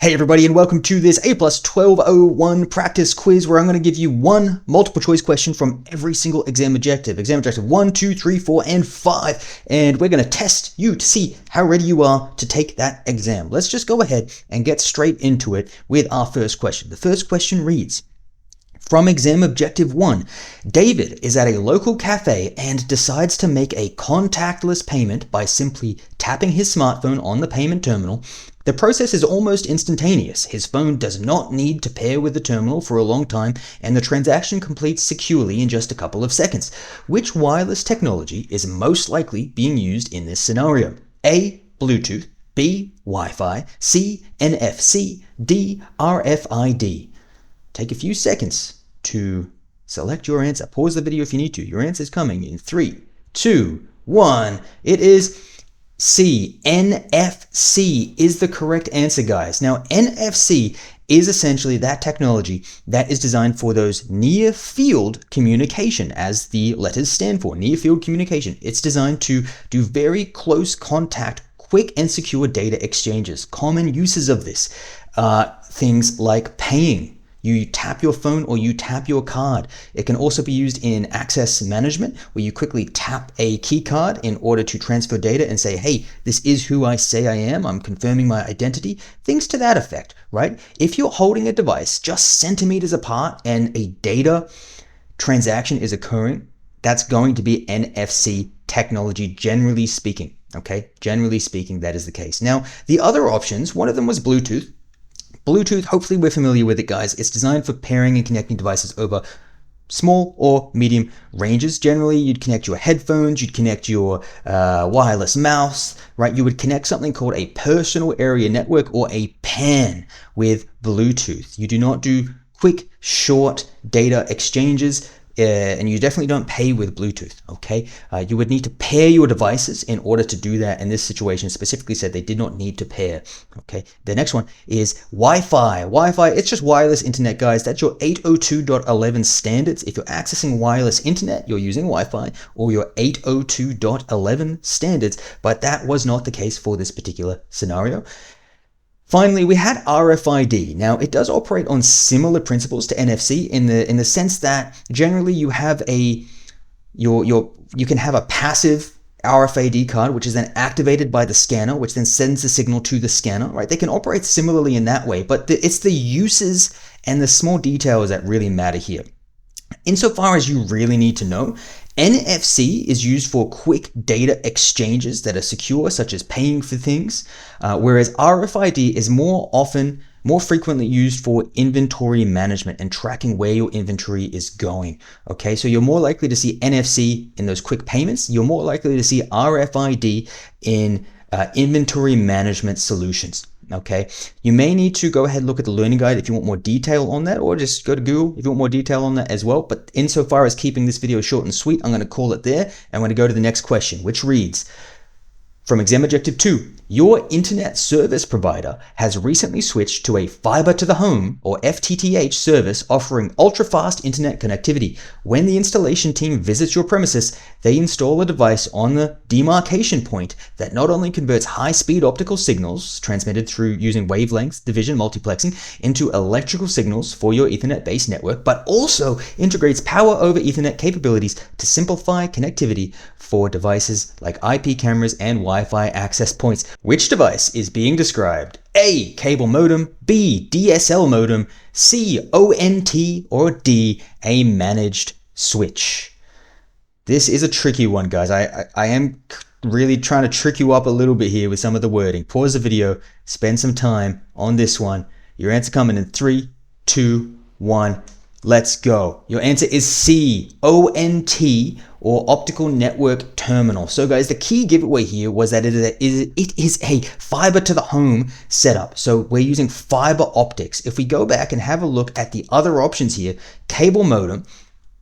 Hey everybody, and welcome to this A+ 1201 practice quiz where I'm going to give you one multiple choice question from every single exam objective. Exam objective 1, 2, 3, 4, and 5. And we're going to test you to see how ready you are to take that exam. Let's just go ahead and get straight into it with our first question. The first question reads, from exam objective 1, David is at a local cafe and decides to make a contactless payment by simply tapping his smartphone on the payment terminal. The process is almost instantaneous. His phone does not need to pair with the terminal for a long time, and the transaction completes securely in just a couple of seconds. Which wireless technology is most likely being used in this scenario? A. Bluetooth, B. Wi-Fi, C. NFC, D. RFID. Take a few seconds to select your answer. Pause the video if you need to. Your answer is coming in 3, 2, 1. It is C. NFC is the correct answer, guys. Now, NFC is essentially that technology that is designed for those near-field communication, as the letters stand for, near-field communication. It's designed to do very close contact, quick and secure data exchanges. Common uses of this, things like paying. You tap your phone or you tap your card. It can also be used in access management, where you quickly tap a key card in order to transfer data and say, hey, this is who I say I am. I'm confirming my identity. Things to that effect, right? If you're holding a device just centimeters apart and a data transaction is occurring, that's going to be NFC technology, generally speaking, okay? Generally speaking, that is the case. Now, the other options, one of them was Bluetooth. Bluetooth, hopefully we're familiar with it, guys. It's designed for pairing and connecting devices over small or medium ranges. Generally, you'd connect your headphones, you'd connect your wireless mouse, right? You would connect something called a personal area network or a PAN with Bluetooth. You do not do quick, short data exchanges. And you definitely don't pay with Bluetooth, okay? You would need to pair your devices in order to do that. And this situation specifically said they did not need to pair, okay? The next one is Wi-Fi. Wi-Fi, it's just wireless internet, guys. That's your 802.11 standards. If you're accessing wireless internet, you're using Wi-Fi or your 802.11 standards, but that was not the case for this particular scenario. Finally, we had RFID. Now, it does operate on similar principles to NFC in the sense that generally you have you can have a passive RFID card, which is then activated by the scanner, which then sends the signal to the scanner, right? They can operate similarly in that way, but it's the uses and the small details that really matter here. Insofar as you really need to know, NFC is used for quick data exchanges that are secure, such as paying for things, whereas RFID is more frequently used for inventory management and tracking where your inventory is going. Okay, so you're more likely to see NFC in those quick payments. You're more likely to see RFID in inventory management solutions. Okay, you may need to go ahead and look at the learning guide if you want more detail on that, or just go to Google if you want more detail on that as well. But insofar as keeping this video short and sweet, I'm going to call it there. And I'm going to go to the next question, which reads, from exam objective 2, your internet service provider has recently switched to a fiber to the home or FTTH service offering ultra-fast internet connectivity. When the installation team visits your premises, they install a device on the demarcation point that not only converts high-speed optical signals transmitted through using wavelengths, division, multiplexing into electrical signals for your Ethernet-based network, but also integrates power over Ethernet capabilities to simplify connectivity for devices like IP cameras and Wi-Fi access points. Which device is being described? A. Cable modem, B. DSL modem, C. ONT, or D. A managed switch. This is a tricky one, guys. I am really trying to trick you up a little bit here with some of the wording. Pause the video, spend some time on this one. Your answer coming in 3, 2, 1. Let's go. Your answer is C, ONT, or Optical Network Terminal. So guys, the key giveaway here was that it is a fiber to the home setup. So we're using fiber optics. If we go back and have a look at the other options here, cable modem,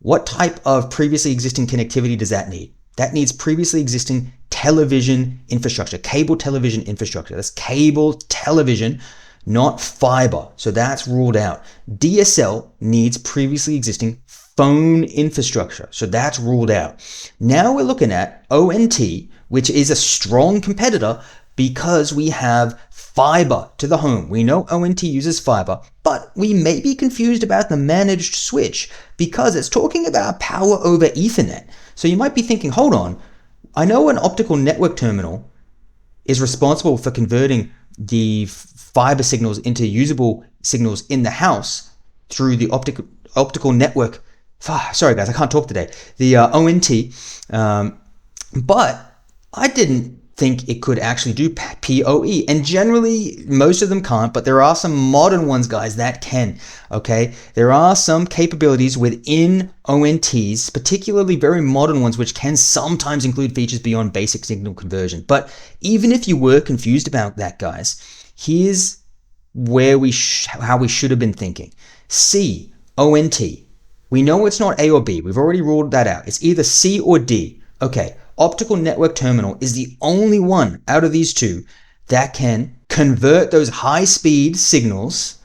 what type of previously existing connectivity does that need? That needs previously existing television infrastructure, cable television infrastructure. That's cable television, not fiber. So that's ruled out. DSL needs previously existing phone infrastructure. So that's ruled out. Now we're looking at ONT, which is a strong competitor, because we have fiber to the home. We know ONT uses fiber, but we may be confused about the managed switch because it's talking about power over Ethernet. So you might be thinking, hold on, I know an optical network terminal is responsible for converting the fiber signals into usable signals in the house through the optical network. Sorry guys, I can't talk today. The ONT, but I didn't think it could actually do PoE, and generally most of them can't, but there are some modern ones, guys, that can. Okay, there are some capabilities within ONTs, particularly very modern ones, which can sometimes include features beyond basic signal conversion. But even if you were confused about that, guys, here's where how we should have been thinking. C, ONT. We know it's not A or B. We've already ruled that out. It's either C or D. Okay, Optical Network Terminal is the only one out of these two that can convert those high-speed signals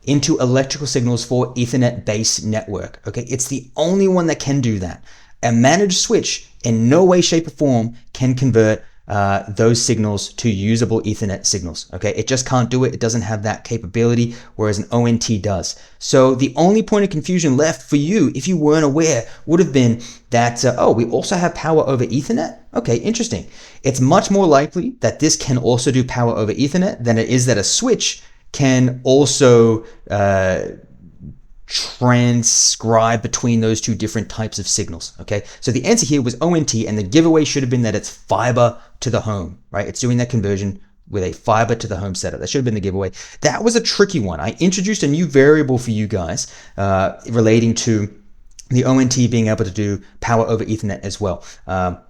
into electrical signals for Ethernet-based network. Okay, it's the only one that can do that. A managed switch in no way, shape, or form can convert those signals to usable Ethernet signals. Okay, it just can't do it. It doesn't have that capability, whereas an ONT does. So the only point of confusion left for you, if you weren't aware, would have been that, oh, we also have power over Ethernet? Okay, interesting. It's much more likely that this can also do power over Ethernet than it is that a switch can also transcribe between those two different types of signals. Okay, so the answer here was ONT, and the giveaway should have been that it's fiber to the home, right? It's doing that conversion with a fiber to the home setup. That should have been the giveaway. That was a tricky one. I introduced a new variable for you guys relating to the ONT being able to do power over Ethernet as well.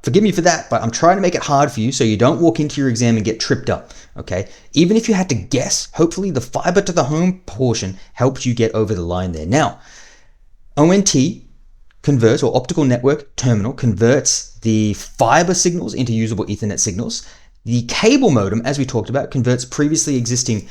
Forgive me for that, but I'm trying to make it hard for you so you don't walk into your exam and get tripped up, okay? Even if you had to guess, hopefully the fiber to the home portion helped you get over the line there. Now, ONT converts, or Optical Network Terminal, converts the fiber signals into usable Ethernet signals. The cable modem, as we talked about, converts previously existing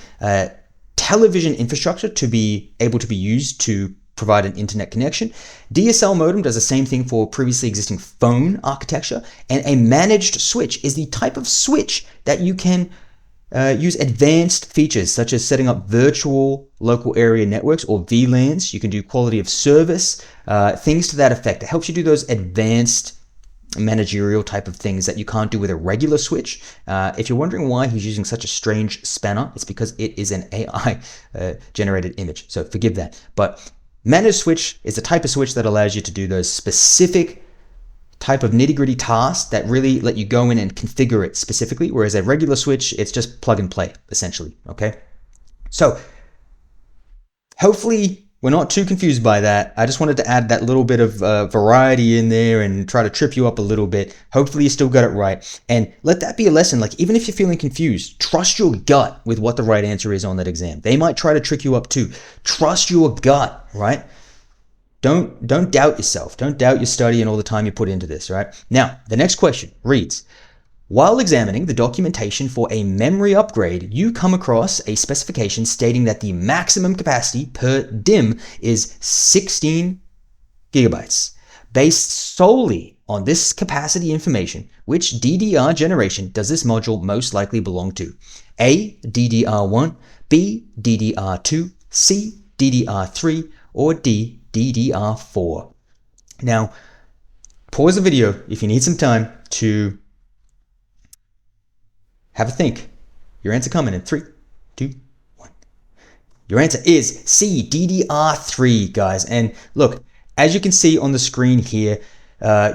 television infrastructure to be able to be used to provide an internet connection. DSL modem does the same thing for previously existing phone architecture, and a managed switch is the type of switch that you can use advanced features such as setting up virtual local area networks, or VLANs. You can do quality of service, things to that effect. It helps you do those advanced managerial type of things that you can't do with a regular switch. If you're wondering why he's using such a strange spanner, it's because it is an AI generated image, so forgive that. But managed switch is the type of switch that allows you to do those specific type of nitty-gritty tasks that really let you go in and configure it specifically, whereas a regular switch, it's just plug and play, essentially, okay? So hopefully we're not too confused by that. I just wanted to add that little bit of variety in there and try to trip you up a little bit. Hopefully you still got it right. And let that be a lesson. Like, even if you're feeling confused, trust your gut with what the right answer is on that exam. They might try to trick you up too. Trust your gut, right? Don't doubt yourself. Don't doubt your study and all the time you put into this, right? Now, the next question reads, while examining the documentation for a memory upgrade, you come across a specification stating that the maximum capacity per DIMM is 16 gigabytes. Based solely on this capacity information, which DDR generation does this module most likely belong to? A, DDR1, B, DDR2, C, DDR3, or D, DDR4. Now, pause the video if you need some time to have a think. Your answer coming in 3, 2, 1. Your answer is C, DDR3, guys. And look, as you can see on the screen here,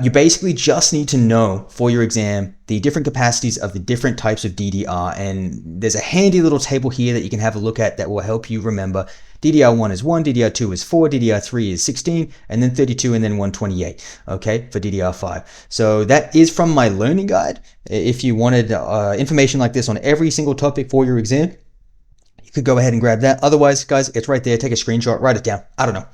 you basically just need to know for your exam the different capacities of the different types of DDR. And there's a handy little table here that you can have a look at that will help you remember. DDR1 is 1, DDR2 is 4, DDR3 is 16, and then 32, and then 128, okay, for DDR5. So that is from my learning guide. If you wanted information like this on every single topic for your exam, you could go ahead and grab that. Otherwise, guys, it's right there. Take a screenshot, write it down. I don't know.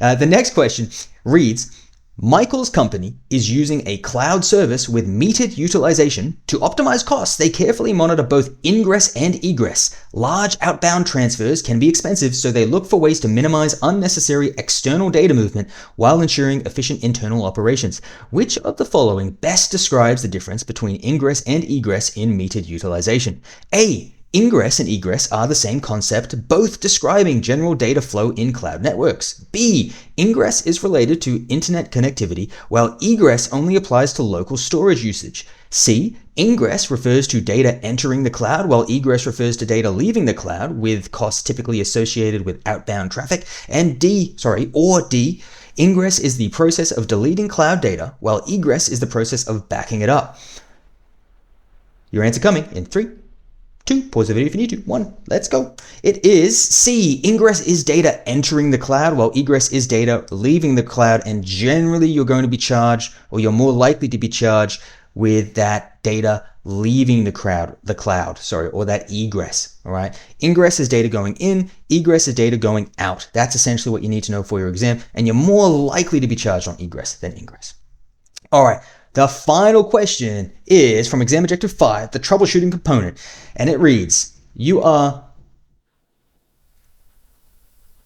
The next question reads, Michael's company is using a cloud service with metered utilization. To optimize costs, they carefully monitor both ingress and egress. Large outbound transfers can be expensive, so they look for ways to minimize unnecessary external data movement while ensuring efficient internal operations. Which of the following best describes the difference between ingress and egress in metered utilization? A. Ingress and egress are the same concept, both describing general data flow in cloud networks. B. Ingress is related to internet connectivity, while egress only applies to local storage usage. C. Ingress refers to data entering the cloud, while egress refers to data leaving the cloud, with costs typically associated with outbound traffic. And D. Ingress is the process of deleting cloud data, while egress is the process of backing it up. Your answer coming in 3, 2, pause the video if you need to, 1, let's go. It is C. Ingress is data entering the cloud, while egress is data leaving the cloud, and generally you're going to be charged, or you're more likely to be charged with that data leaving the cloud, or that egress, all right? Ingress is data going in, egress is data going out. That's essentially what you need to know for your exam, and you're more likely to be charged on egress than ingress. All right. The final question is from exam objective 5, the troubleshooting component, and it reads, you are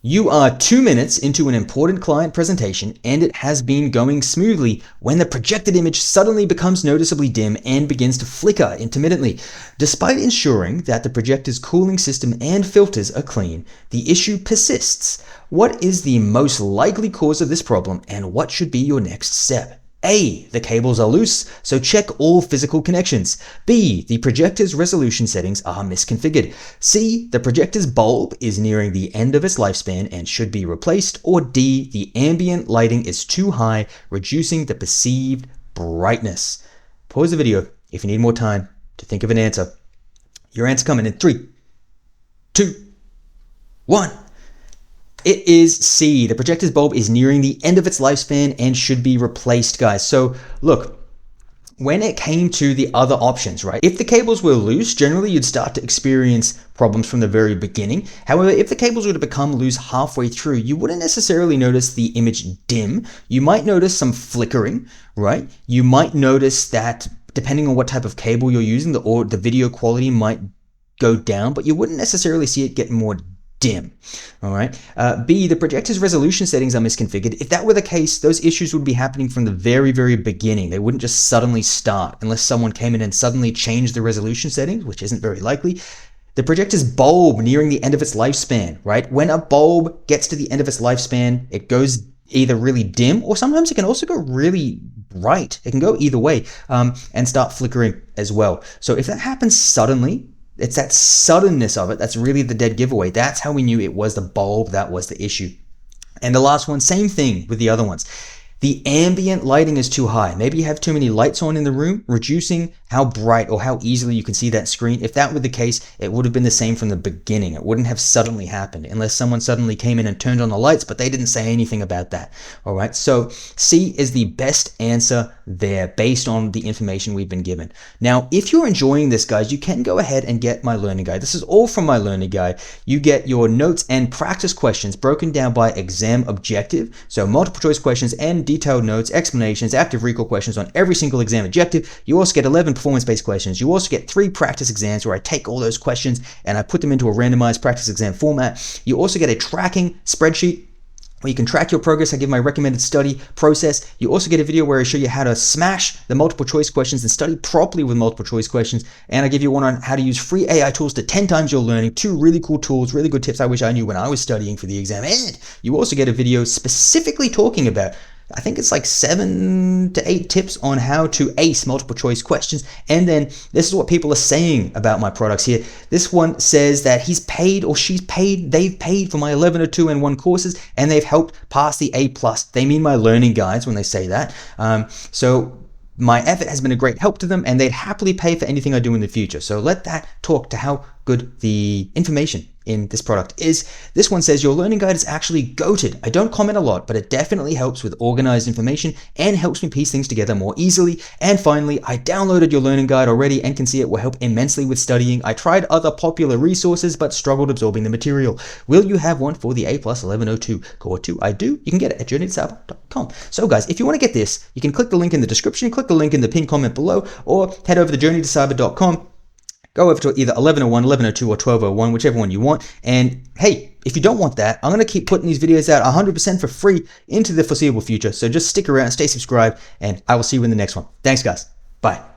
2 minutes into an important client presentation and it has been going smoothly when the projected image suddenly becomes noticeably dim and begins to flicker intermittently. Despite ensuring that the projector's cooling system and filters are clean, the issue persists. What is the most likely cause of this problem and what should be your next step? A. The cables are loose, so check all physical connections. B. The projector's resolution settings are misconfigured. C. The projector's bulb is nearing the end of its lifespan and should be replaced. Or D. The ambient lighting is too high, reducing the perceived brightness. Pause the video if you need more time to think of an answer. Your answer coming in 3, 2, 1. It is C. The projector's bulb is nearing the end of its lifespan and should be replaced, guys. So look, when it came to the other options, right? If the cables were loose, generally you'd start to experience problems from the very beginning. However, if the cables were to become loose halfway through, you wouldn't necessarily notice the image dim. You might notice some flickering, right? You might notice that depending on what type of cable you're using, the video quality might go down, but you wouldn't necessarily see it get more dim. All right. B, the projector's resolution settings are misconfigured. If that were the case, those issues would be happening from the very, very beginning. They wouldn't just suddenly start unless someone came in and suddenly changed the resolution settings, which isn't very likely. The projector's bulb nearing the end of its lifespan, right? When a bulb gets to the end of its lifespan, it goes either really dim or sometimes it can also go really bright. It can go either way and start flickering as well. So if that happens suddenly, it's that suddenness of it that's really the dead giveaway. That's how we knew it was the bulb that was the issue. And the last one, same thing with the other ones. The ambient lighting is too high. Maybe you have too many lights on in the room, reducing how bright or how easily you can see that screen. If that were the case, it would have been the same from the beginning. It wouldn't have suddenly happened unless someone suddenly came in and turned on the lights, but they didn't say anything about that. All right, so C is the best answer there based on the information we've been given. Now, if you're enjoying this, guys, you can go ahead and get my learning guide. This is all from my learning guide. You get your notes and practice questions broken down by exam objective. So multiple choice questions and detailed notes, explanations, active recall questions on every single exam objective. You also get 11 performance-based questions. You also get 3 practice exams where I take all those questions and I put them into a randomized practice exam format. You also get a tracking spreadsheet where you can track your progress. I give my recommended study process. You also get a video where I show you how to smash the multiple choice questions and study properly with multiple choice questions. And I give you one on how to use free AI tools to 10 times your learning. 2 really cool tools, really good tips I wish I knew when I was studying for the exam. And you also get a video specifically talking about, I think it's like 7 to 8 tips on how to ace multiple choice questions. And then this is what people are saying about my products here. This one says that he's paid or she's paid, they've paid for my 11 or 2 and 1 courses and they've helped pass the A+. They mean my learning guides when they say that. So my effort has been a great help to them and they'd happily pay for anything I do in the future. So let that talk to how good the information in this product is. This one says your learning guide is actually goated. I don't comment a lot, but it definitely helps with organized information and helps me piece things together more easily. And finally, I downloaded your learning guide already and can see it will help immensely with studying. I tried other popular resources, but struggled absorbing the material. Will you have one for the A+ 1102 Core 2? I do. You can get it at journeytocyber.com. So guys, if you want to get this, you can click the link in the description, click the link in the pinned comment below, or head over to journeytocyber.com. Go over to either 1101, 1102, or 1201, whichever one you want. And hey, if you don't want that, I'm going to keep putting these videos out 100% for free into the foreseeable future. So just stick around, stay subscribed, and I will see you in the next one. Thanks, guys. Bye.